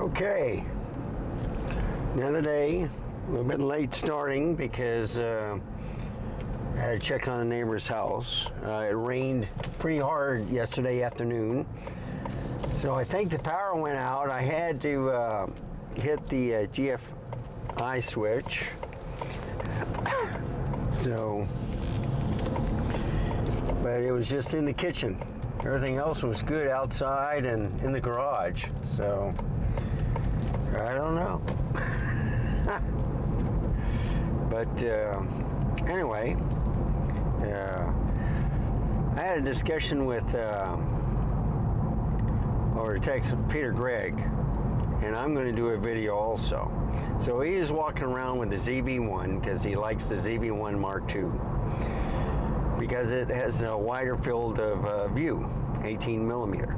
Okay, another day, a little bit late starting because I had to check on a neighbor's house. It rained pretty hard yesterday afternoon, so I think the power went out. I had to hit the GFI switch, but it was just in the kitchen. Everything else was good outside and in the garage, so I don't know. But anyway, I had a discussion with, or a text with Peter Gregg, and I'm going to do a video also. So he is walking around with the ZV-1 because he likes the ZV-1 Mark II because it has a wider field of view, 18 millimeter.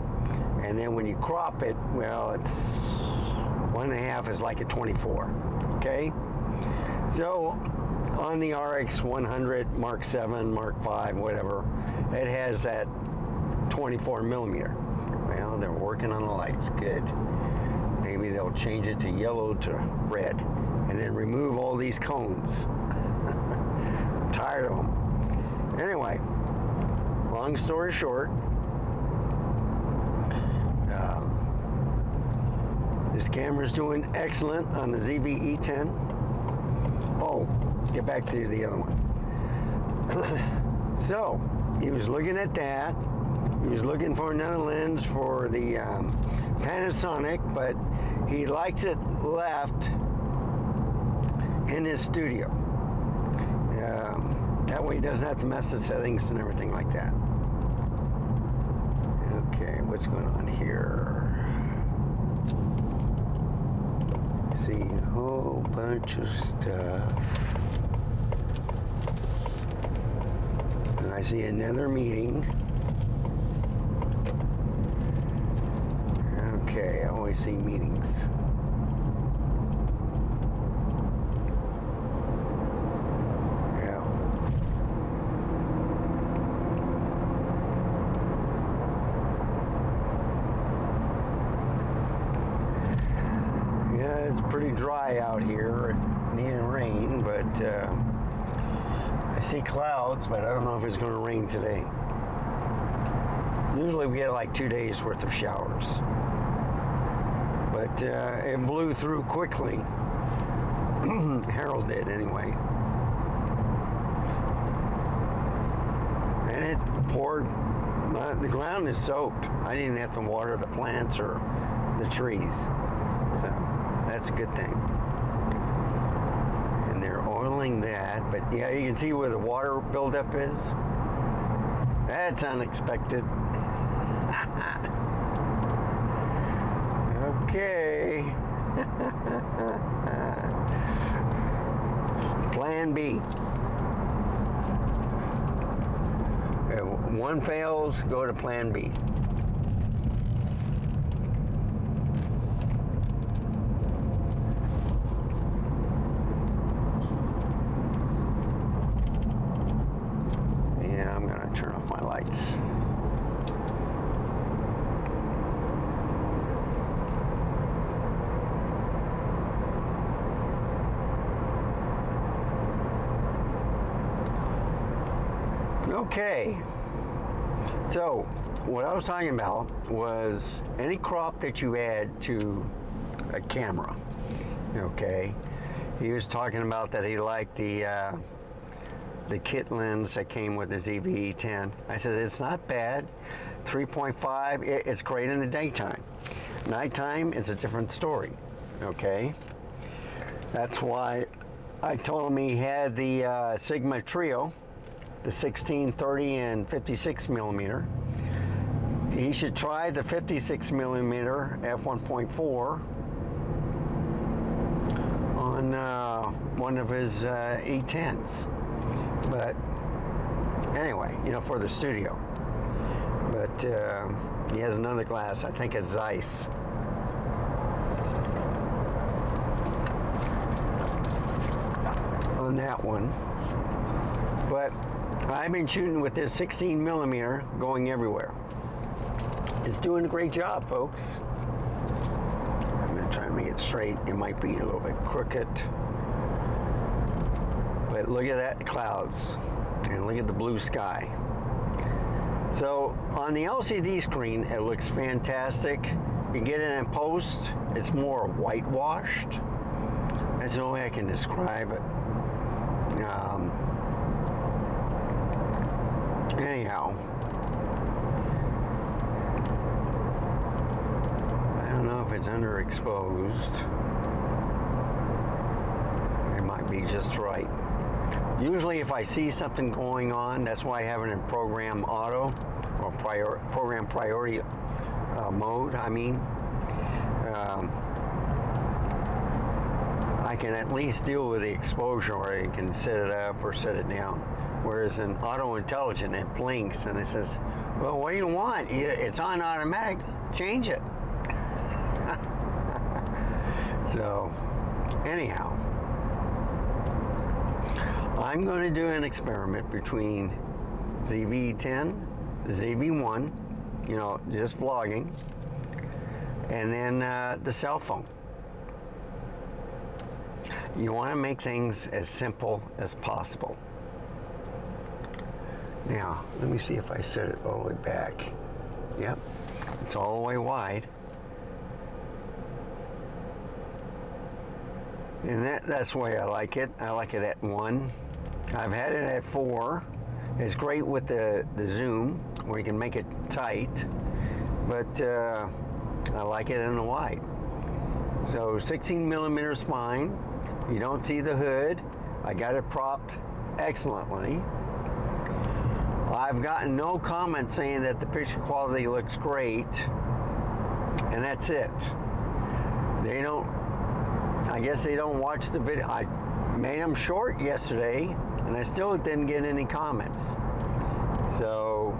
And then when you crop it, well, it's 1.5 is like a 24, okay? So on the RX 100, Mark 7, Mark 5, whatever, it has that 24 millimeter. Well, they're working on the lights, good. Maybe they'll change it to yellow to red and then remove all these cones. I'm tired of them. Anyway, long story short, this camera's doing excellent on the ZV-E10. Oh, get back to the other one. So, he was looking at that. He was looking for another lens for the Panasonic, but he likes it left in his studio. That way he doesn't have to mess the settings and everything like that. Okay, what's going on here? See a whole bunch of stuff. And I see another meeting. Okay, I always see meetings. It's pretty dry out here. It needed rain, but I see clouds, but I don't know if it's going to rain today. Usually we get like 2 days worth of showers, but it blew through quickly. Harold did anyway, and it poured. The ground is soaked. I didn't have to water the plants or the trees, so that's a good thing. And they're oiling that, but yeah, you can see where the water buildup is. That's unexpected. Okay. Plan B. If one fails, go to Plan B. I'm going to turn off my lights. Okay. So, what I was talking about was any crop that you add to a camera. Okay. He was talking about that he liked the kit lens that came with the ZV-E10. I said, it's not bad. 3.5, it's great in the daytime. Nighttime, it's a different story, okay? That's why I told him he had the Sigma Trio, the 16, 30, and 56 millimeter. He should try the 56 millimeter f1.4 on one of his E10s. But anyway, you know, for the studio. But he has another glass, I think it's Zeiss. On that one. But I've been shooting with this 16 millimeter going everywhere. It's doing a great job, folks. I'm going to try to make it straight. It might be a little bit crooked. But look at that clouds and look at the blue sky. So on the LCD screen, it looks fantastic. You get it in post, it's more whitewashed. That's the only way I can describe it. Anyhow, I don't know if it's underexposed. It might be just right. Usually if I see something going on, that's why I have it in program auto or program priority mode, I mean. I can at least deal with the exposure, or I can set it up or set it down. Whereas in auto intelligent, it blinks and it says, well, what do you want? It's on automatic, change it. So anyhow, I'm going to do an experiment between ZV-E10, the ZV-1, you know, just vlogging, and then the cell phone. You want to make things as simple as possible. Now, let me see if I set it all the way back. Yep, it's all the way wide. And that's the way I like it. I like it at 1. I've had it at 4. It's great with the zoom, where you can make it tight, but I like it in the wide. So 16 millimeters fine. You don't see the hood. I got it propped excellently. I've gotten no comments saying that the picture quality looks great, and that's it. They don't, I guess they don't watch the video. I made them short yesterday, and I still didn't get any comments. So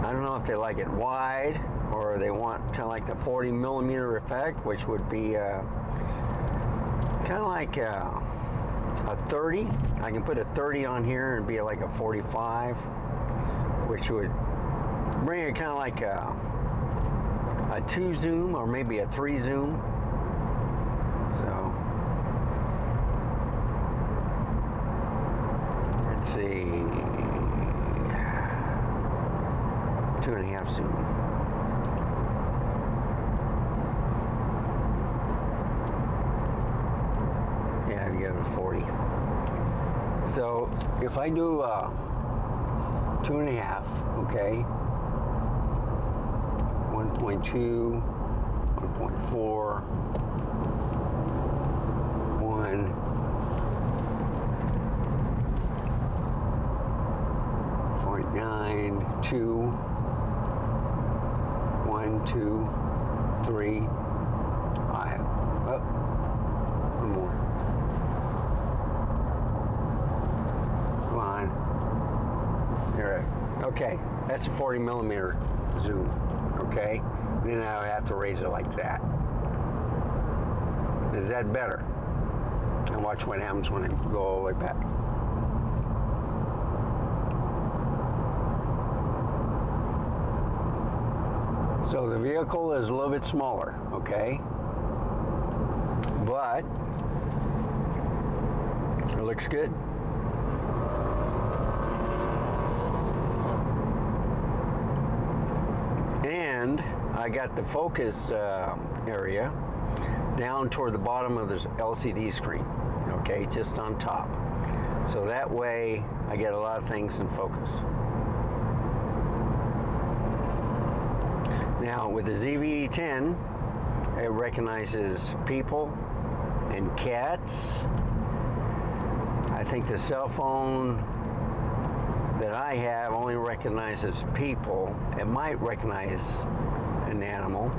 I don't know if they like it wide, or they want kind of like the 40 millimeter effect, which would be kind of like a 30. I can put a 30 on here and be like a 45, which would bring it kind of like a 2 zoom or maybe a 3 zoom. So let's see, 2.5 zoom. Yeah, you get a 40. So if I do 2.5, okay, 1.2, 1.4, 1, 0.9, 2, 1, 2, 3, 5. Oh, one more. Come on. There. Okay, that's a 40 millimeter zoom. Okay, then I would have to raise it like that. Is that better? And watch what happens when I go all the way back. So the vehicle is a little bit smaller, okay? But it looks good. And I got the focus area down toward the bottom of this LCD screen, okay, just on top. So that way I get a lot of things in focus. Now with the ZV-E10, it recognizes people and cats. I think the cell phone that I have only recognizes people. It might recognize an animal.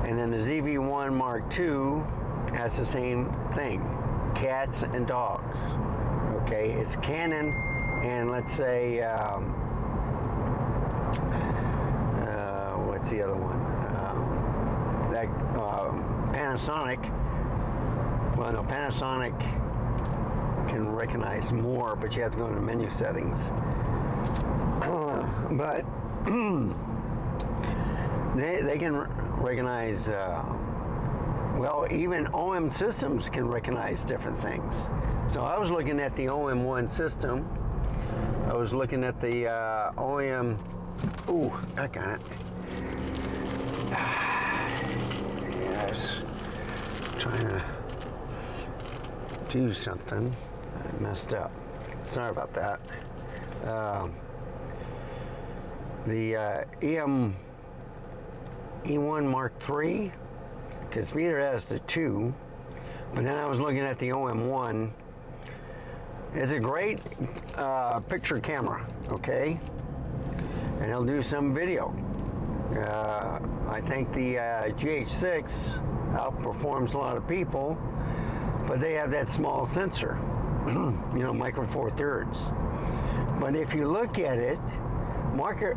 And then the ZV-1 Mark II has the same thing, cats and dogs. Okay, it's Canon, and let's say, what's the other one? Panasonic. Well, no, Panasonic can recognize more, but you have to go into menu settings. But they can recognize, well, even OM systems can recognize different things. So I was looking at the OM1 system. I was looking at the OM, ooh, I got it. Yes, trying to do something. I messed up. Sorry about that. The E1 Mark III, because Peter has the 2, but then I was looking at the OM1. It's a great picture camera, okay? And it'll do some video. I think the GH6 outperforms a lot of people, but they have that small sensor, you know, micro four thirds. But if you look at it,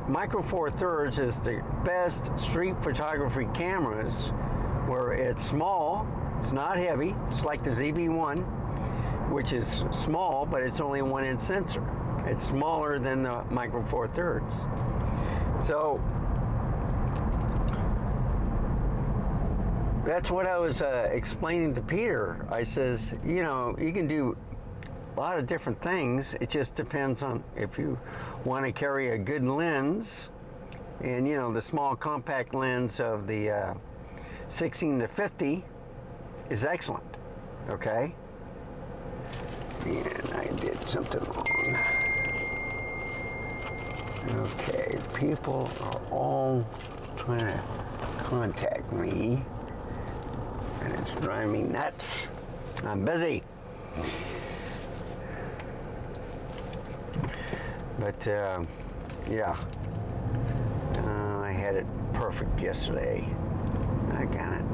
micro four thirds is the best street photography cameras where it's small, it's not heavy, it's like the ZV-1, which is small, but it's only a 1-inch sensor. It's smaller than the micro four thirds. So that's what I was explaining to Peter. I says, you know, you can do a lot of different things. It just depends on if you want to carry a good lens, and you know, the small compact lens of the 16 to 50 is excellent, okay? And I did something wrong. Okay, people are all trying to contact me, and it's driving me nuts. I'm busy. But yeah, I had it perfect yesterday. I got it.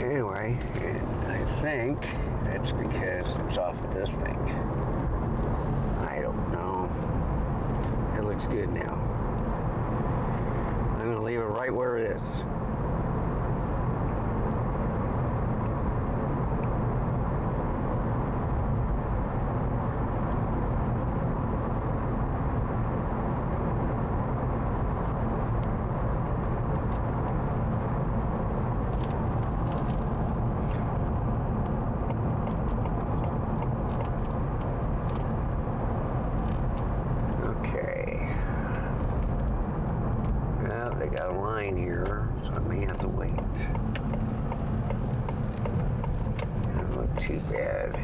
Anyway, I think that's because it's off of this thing. I don't know. It looks good now. I'm gonna leave it right where it is. Got a line here, so I may have to wait. Doesn't look too bad.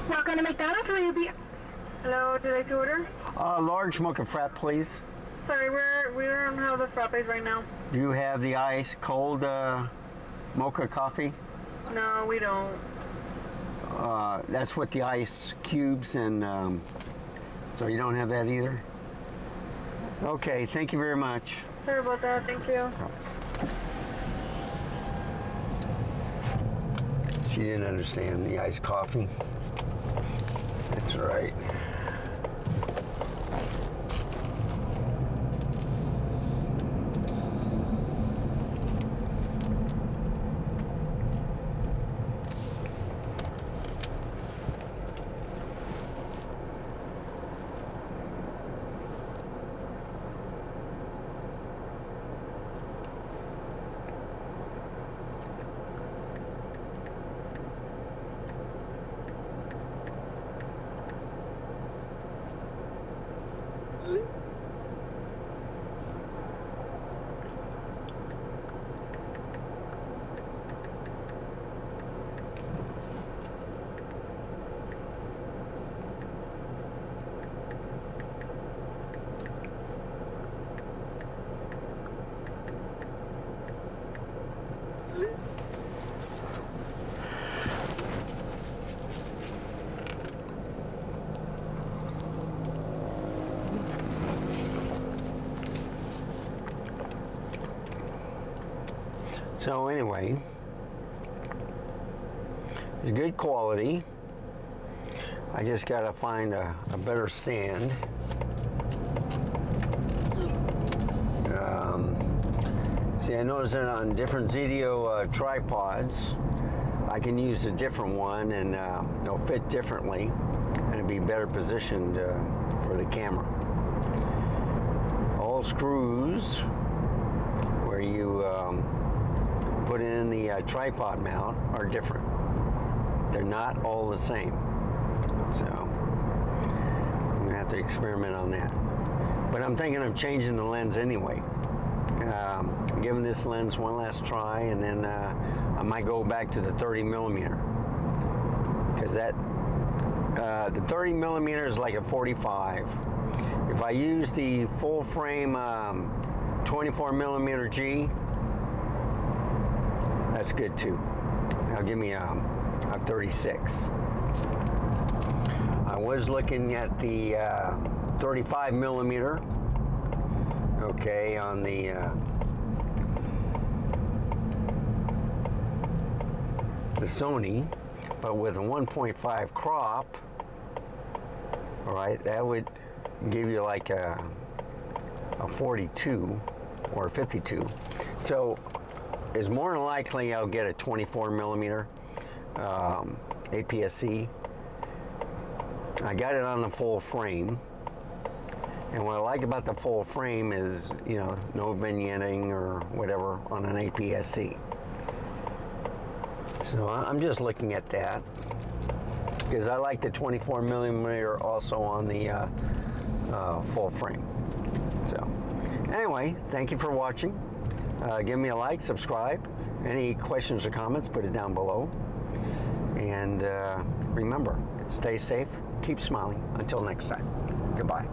Welcome to McDonald's. Will you be? Hello, did I order? Large mocha frap, please. Sorry, we don't have the frappes right now. Do you have the ice cold mocha coffee? No, we don't. That's with the ice cubes, and so you don't have that either? Okay, thank you very much. Sorry about that, thank you. She didn't understand the iced coffee. That's all right. So anyway, it's good quality. I just gotta find a better stand. See, I noticed that on different Zedio tripods, I can use a different one, and they'll fit differently, and it'll be better positioned for the camera. All screws where you put in the tripod mount are different. They're not all the same. So I'm gonna have to experiment on that. But I'm thinking of changing the lens anyway. Giving this lens one last try, and then I might go back to the 30 millimeter, because that the 30 millimeter is like a 45. If I use the full frame 24 millimeter G, that's good too. Now give me a 36. I was looking at the 35 millimeter. Okay, on the Sony, but with a 1.5 crop, all right, that would give you like a 42 or 52. So it's more than likely I'll get a 24 millimeter APS-C. I got it on the full frame. And what I like about the full frame is, you know, no vignetting or whatever on an APS-C. So I'm just looking at that, because I like the 24 millimeter also on the full frame. So anyway, thank you for watching. Give me a like, subscribe. Any questions or comments, put it down below. And remember, stay safe, keep smiling. Until next time, goodbye.